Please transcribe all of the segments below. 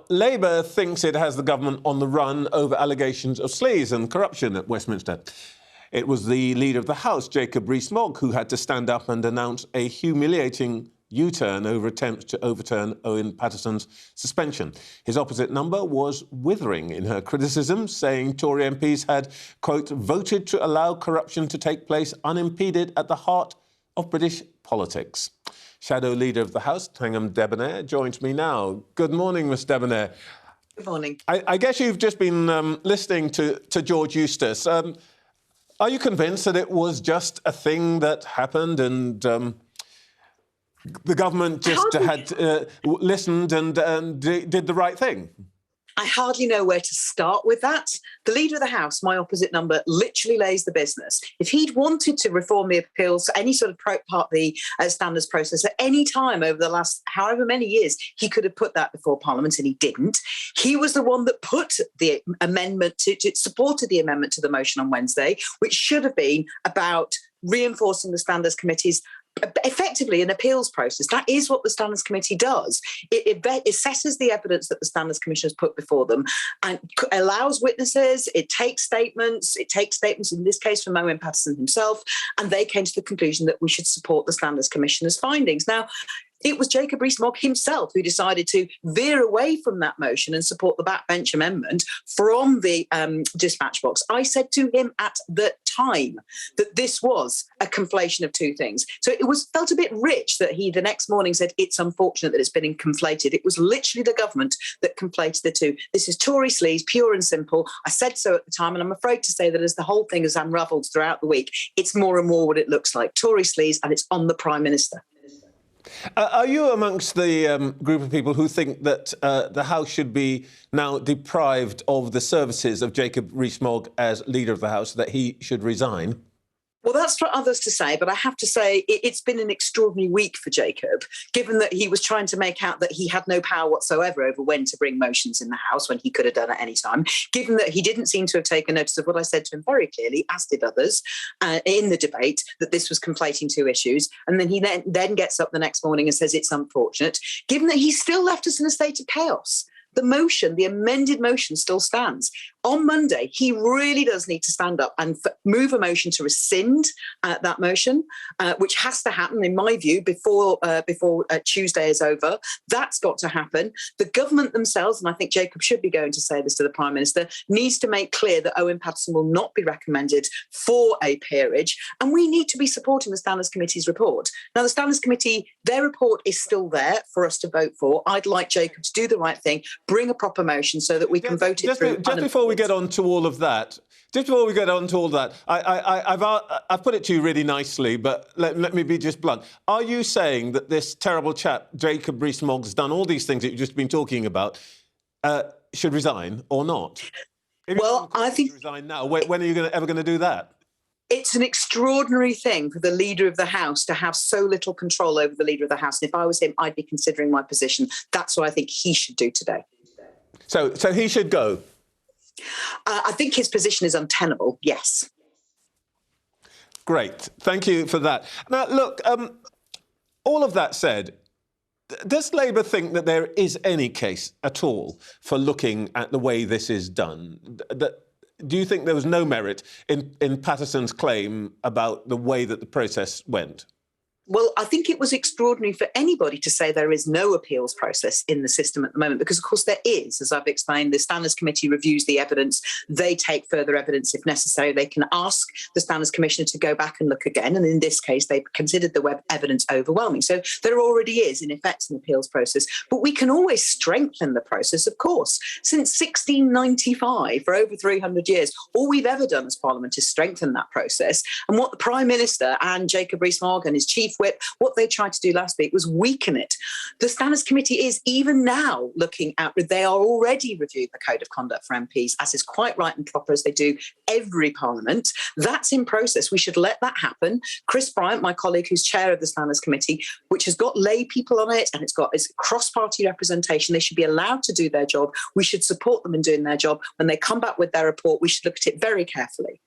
Labour thinks it has the government on the run over allegations of sleaze and corruption at Westminster. It was the Leader of the House, Jacob Rees-Mogg, who had to stand up and announce a humiliating U-turn over attempts to overturn Owen Paterson's suspension. His opposite number was withering in her criticism, saying Tory MPs had, quote, voted to allow corruption to take place unimpeded at the heart of British politics. Shadow Leader of the House, Thangam Debbonaire, joins me now. Good morning, Ms Debbonaire. Good morning. I guess you've just been listening to George Eustace. Are you convinced that it was just a thing that happened and the government just had listened and did the right thing? I hardly know where to start with that. The Leader of the House, my opposite number, literally lays the business. If he'd wanted to reform the appeals, any sort of part of the standards process at any time over the last however many years, he could have put that before Parliament, and he didn't. He was the one that put the amendment supported the amendment to the motion on Wednesday, which should have been about reinforcing the Standards Committee's effectively an appeals process. That is what the Standards Committee does. It assesses the evidence that the Standards Commission has put before them and allows witnesses, it takes statements in this case from Owen Paterson himself, and they came to the conclusion that we should support the Standards Commissioner's findings. Now, it was Jacob Rees-Mogg himself who decided to veer away from that motion and support the backbench amendment from the dispatch box. I said to him at the time that this was a conflation of two things. So it felt a bit rich that he the next morning said it's unfortunate that it's been conflated. It was literally the government that conflated the two. This is Tory sleaze, pure and simple. I said so at the time, and I'm afraid to say that as the whole thing has unravelled throughout the week, it's more and more what it looks like. Tory sleaze, and it's on the Prime Minister. Are you amongst the group of people who think that the House should be now deprived of the services of Jacob Rees-Mogg as Leader of the House, that he should resign? Well, that's for others to say, but I have to say it's been an extraordinary week for Jacob, given that he was trying to make out that he had no power whatsoever over when to bring motions in the House when he could have done at any time, given that he didn't seem to have taken notice of what I said to him very clearly, as did others, in the debate, that this was conflating two issues. And then he then gets up the next morning and says it's unfortunate, given that he still left us in a state of chaos. The motion, the amended motion, still stands. On Monday, he really does need to stand up and move a motion to rescind that motion, which has to happen, in my view, before Tuesday is over. That's got to happen. The government themselves, and I think Jacob should be going to say this to the Prime Minister, needs to make clear that Owen Paterson will not be recommended for a peerage, and we need to be supporting the Standards Committee's report. Now, the Standards Committee, their report is still there for us to vote for. I'd like Jacob to do the right thing, bring a proper motion so that we can vote it through. Just before we get on to all of that, I've put it to you really nicely, but let me be just blunt. Are you saying that this terrible chap, Jacob Rees-Mogg, has done all these things that you've just been talking about, should resign or not? Well, I think... Resign now. When are you ever going to do that? It's an extraordinary thing for the Leader of the House to have so little control over the Leader of the House. And if I was him, I'd be considering my position. That's what I think he should do today. So he should go? I think his position is untenable, yes. Great. Thank you for that. Now, look, all of that said, does Labour think that there is any case at all for looking at the way this is done? Do you think there was no merit in Paterson's claim about the way that the process went? Well, I think it was extraordinary for anybody to say there is no appeals process in the system at the moment, because, of course, there is. As I've explained, the Standards Committee reviews the evidence. They take further evidence if necessary. They can ask the Standards Commissioner to go back and look again. And in this case, they considered the evidence overwhelming. So there already is, in effect, an appeals process. But we can always strengthen the process, of course. Since 1695, for over 300 years, all we've ever done as Parliament is strengthen that process. And what the Prime Minister and Jacob Rees-Mogg and his Chief Whip, what they tried to do last week was weaken it. The Standards Committee is even now looking at, they are already reviewing the Code of Conduct for MPs, as is quite right and proper, as they do every Parliament. That's in process. We should let that happen. Chris Bryant, my colleague who's chair of the Standards Committee, which has got lay people on it and it's cross-party representation, they should be allowed to do their job. We should support them in doing their job. When they come back with their report, we should look at it very carefully.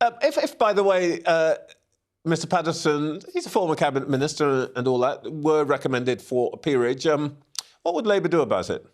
If by the way, Mr Paterson, he's a former cabinet minister and all that, were recommended for a peerage, What would Labour do about it?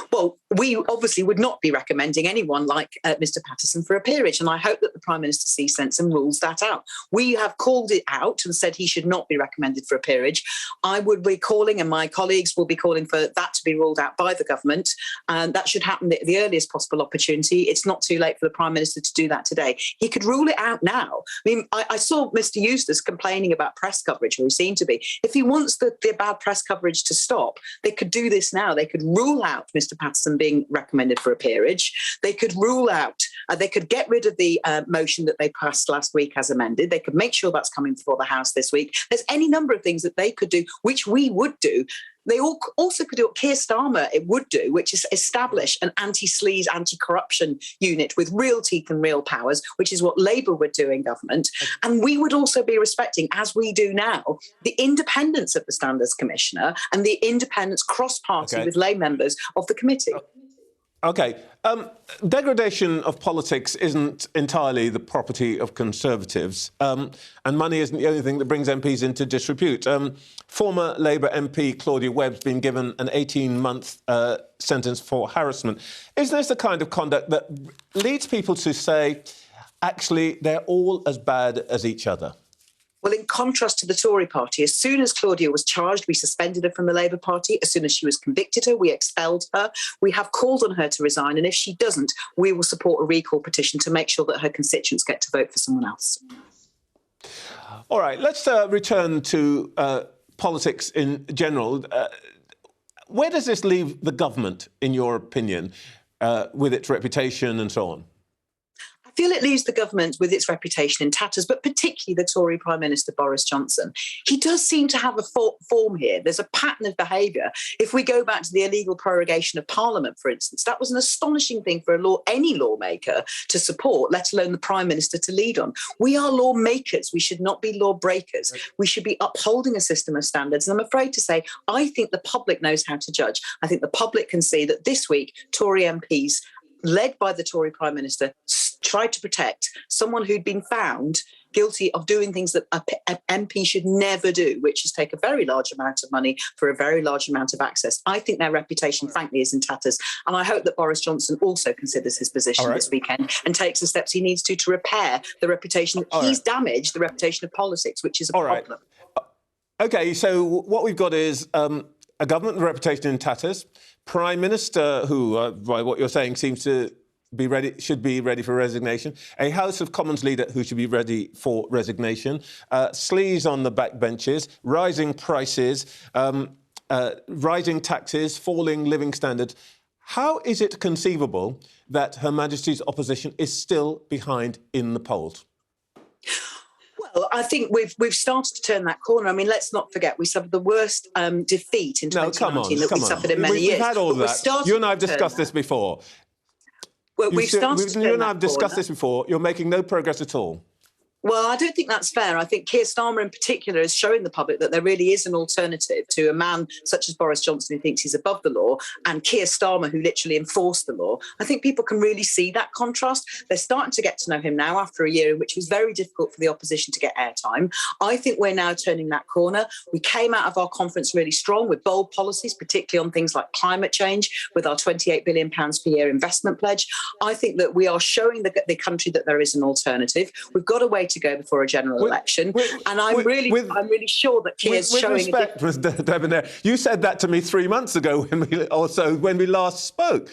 Well, we obviously would not be recommending anyone like Mr Patterson for a peerage, and I hope that the Prime Minister sees sense and rules that out. We have called it out and said he should not be recommended for a peerage. I would be calling, and my colleagues will be calling for that to be ruled out by the government, and that should happen at the earliest possible opportunity. It's not too late for the Prime Minister to do that today. He could rule it out now. I mean, I saw Mr Eustace complaining about press coverage, or he seemed to be. If he wants the bad press coverage to stop, they could do this now. They could rule out Mr Patterson being recommended for a peerage. They could rule out, they could get rid of the motion that they passed last week as amended. They could make sure that's coming before the House this week. There's any number of things that they could do, which we would do. They also could do what Keir Starmer would do, which is establish an anti-Sleaze, anti-corruption unit with real teeth and real powers, which is what Labour would do in government. And we would also be respecting, as we do now, the independence of the Standards Commissioner and the independence cross-party with lay members of the committee. OK. Degradation of politics isn't entirely the property of Conservatives, and money isn't the only thing that brings MPs into disrepute. Former Labour MP Claudia Webb's been given an 18-month sentence for harassment. Is this the kind of conduct that leads people to say, actually, they're all as bad as each other? Well, in contrast to the Tory party, as soon as Claudia was charged, we suspended her from the Labour Party. As soon as she was convicted we expelled her. We have called on her to resign, and if she doesn't, we will support a recall petition to make sure that her constituents get to vote for someone else. All right, let's return to politics in general. Where does this leave the government, in your opinion, with its reputation and so on? I feel it leaves the government with its reputation in tatters, but particularly the Tory Prime Minister Boris Johnson. He does seem to have a form here. There's a pattern of behaviour. If we go back to the illegal prorogation of Parliament, for instance, that was an astonishing thing for any lawmaker to support, let alone the Prime Minister to lead on. We are lawmakers. We should not be lawbreakers. We should be upholding a system of standards. And I'm afraid to say, I think the public knows how to judge. I think the public can see that this week, Tory MPs, led by the Tory Prime Minister, tried to protect someone who'd been found guilty of doing things that an MP should never do, which is take a very large amount of money for a very large amount of access. I think their reputation, frankly, is in tatters. And I hope that Boris Johnson also considers his position this weekend and takes the steps he needs to repair the reputation that he's damaged, the reputation of politics, which is a problem. OK, so what we've got is a government with reputation in tatters, Prime Minister who, by what you're saying, seems to should be ready for resignation, a House of Commons leader who should be ready for resignation, Sleaze on the backbenches, rising prices, rising taxes, falling living standards. How is it conceivable that Her Majesty's opposition is still behind in the polls? Well, I think we've started to turn that corner. I mean, let's not forget, we suffered the worst defeat in 2019 that we suffered in many years. We've had all that. You and I have discussed this before. Well, you and I have discussed this before. You're making no progress at all. Well, I don't think that's fair. I think Keir Starmer in particular is showing the public that there really is an alternative to a man such as Boris Johnson who thinks he's above the law and Keir Starmer who literally enforced the law. I think people can really see that contrast. They're starting to get to know him now after a year in which it was very difficult for the opposition to get airtime. I think we're now turning that corner. We came out of our conference really strong with bold policies, particularly on things like climate change, with our £28 billion per year investment pledge. I think that we are showing the country that there is an alternative. We've got a way to go before a general election, and I'm really sure that Keir's showing. With respect, Ms. Debbonaire, you said that to me 3 months ago when we last spoke.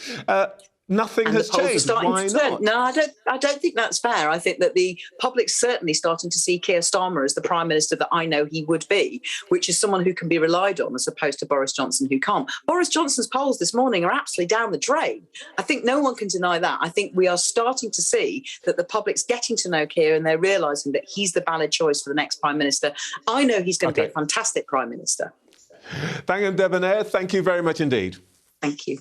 Nothing has changed. Why not? No, I don't think that's fair. I think that the public's certainly starting to see Keir Starmer as the Prime Minister that I know he would be, which is someone who can be relied on as opposed to Boris Johnson who can't. Boris Johnson's polls this morning are absolutely down the drain. I think no one can deny that. I think we are starting to see that the public's getting to know Keir and they're realising that he's the valid choice for the next Prime Minister. I know he's going to be a fantastic Prime Minister. Thangam Debbonaire, thank you very much indeed. Thank you.